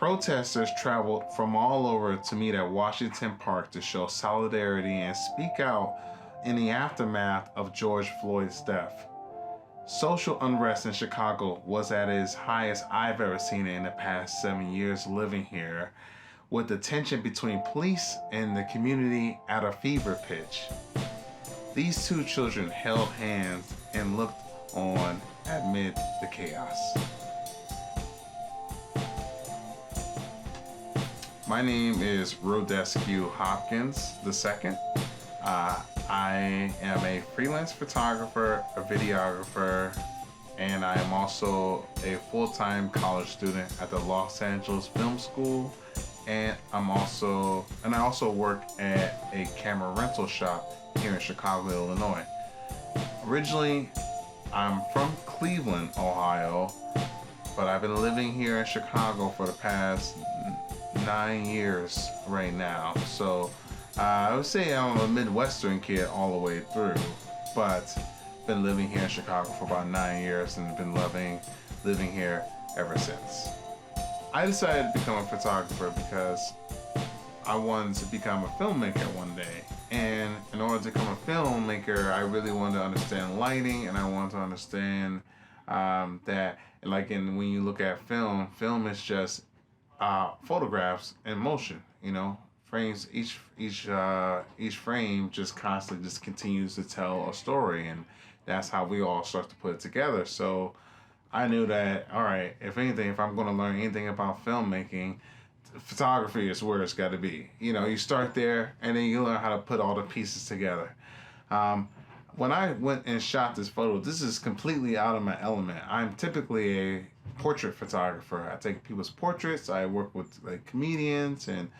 Protesters traveled from all over to meet at Washington Park to show solidarity and speak out in the aftermath of George Floyd's death. Social unrest in Chicago was at its highest I've ever seen it in the past 7 years living here, with the tension between police and the community at a fever pitch. These two children held hands and looked on amid the chaos. My name is Rodesky Hopkins II. I am a freelance photographer, a videographer, and I am also a full-time college student at the Los Angeles Film School, and I also work at a camera rental shop here in Chicago, Illinois. Originally, I'm from Cleveland, Ohio, but I've been living here in Chicago for the past 9 years right now. So I would say I'm a Midwestern kid all the way through, but been living here in Chicago for about 9 years and been loving living here ever since. I decided to become a photographer because I wanted to become a filmmaker one day. And in order to become a filmmaker, I really wanted to understand lighting, and I wanted to understand that, like, when you look at film is just photographs in motion. You know, frames. Each frame just constantly just continues to tell a story, and that's how we all start to put it together. So I knew that, all right, if anything, if I'm going to learn anything about filmmaking, photography is where it's got to be. You know, you start there and then you learn how to put all the pieces together. When I went and shot this photo, this is completely out of my element. I'm typically a portrait photographer. I take people's portraits. I work with like comedians, and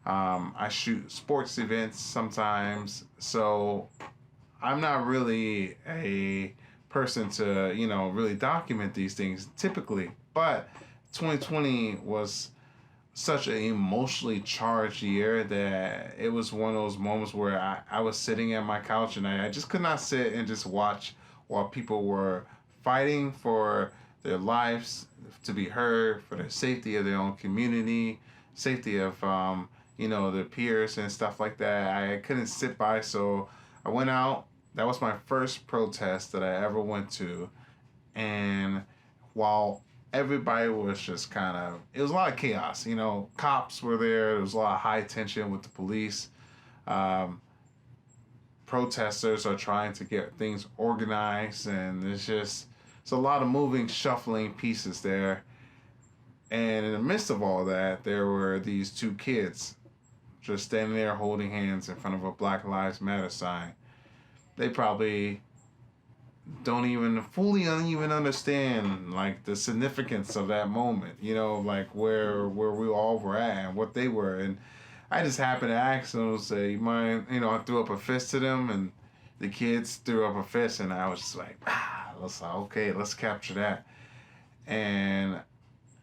I shoot sports events sometimes. So I'm not really a person to, really document these things typically. But 2020 was such an emotionally charged year that it was one of those moments where I was sitting at my couch and I just could not sit and just watch while people were fighting for their lives, to be heard, for the safety of their own community, safety of their peers and stuff like that. I couldn't sit by, so I went out. That was my first protest that I ever went to, and while everybody was just it was a lot of chaos. Cops were there was a lot of high tension with the police. Protesters are trying to get things organized, and it's a lot of moving, shuffling pieces there. And in the midst of all that, there were these two kids just standing there holding hands in front of a Black Lives Matter sign. They probably don't even fully understand like the significance of that moment, like where we all were at and what they were. And I just happened to ask them, say, you mind, I threw up a fist to them, and the kids threw up a fist, and I was just like, let's capture that. And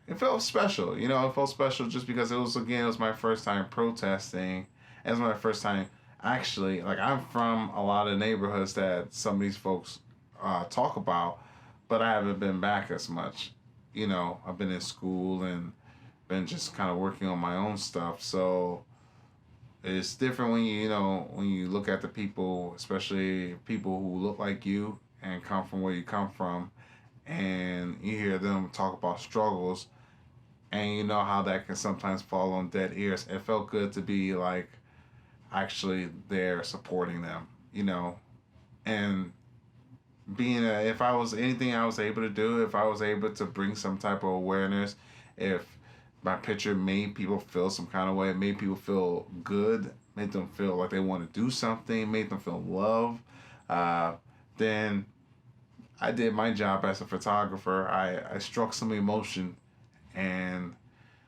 it felt special, it felt special just because it was my first time protesting. It was my first time actually, like, I'm from a lot of neighborhoods that some of these folks talk about, but I haven't been back as much. I've been in school and been just kind of working on my own stuff. So it's different when you look at the people, especially people who look like you and come from where you come from, and you hear them talk about struggles, and you know how that can sometimes fall on dead ears. It felt good to be like actually there supporting them, and being if I was anything I was able to do, if I was able to bring some type of awareness, if my picture made people feel some kind of way, made people feel good, made them feel like they want to do something, made them feel love, then I did my job as a photographer. I struck some emotion, and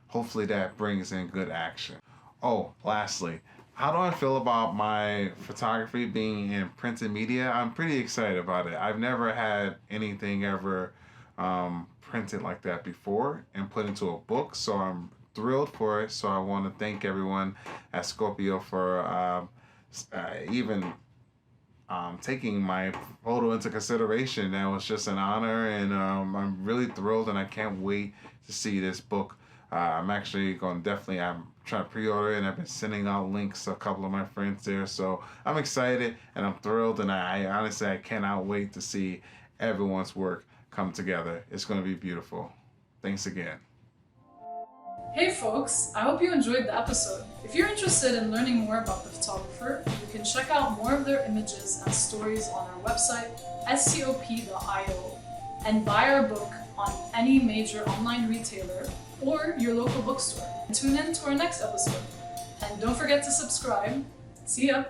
hopefully that brings in good action. Oh, lastly, how do I feel about my photography being in printed media? I'm pretty excited about it. I've never had anything ever printed like that before and put into a book, so I'm thrilled for it. So I want to thank everyone at Scopio for even taking my photo into consideration. That was just an honor, and I'm really thrilled, and I can't wait to see this book I'm actually going to I'm trying to pre-order it, and I've been sending out links to a couple of my friends there. So I'm excited and I'm thrilled, and I honestly, I cannot wait to see everyone's work come together. It's going to be beautiful. Thanks again. Hey folks, I hope you enjoyed the episode. If you're interested in learning more about the photographer, you can check out more of their images and stories on our website, scop.io, and buy our book on any major online retailer or your local bookstore. Tune in to our next episode. And don't forget to subscribe. See ya!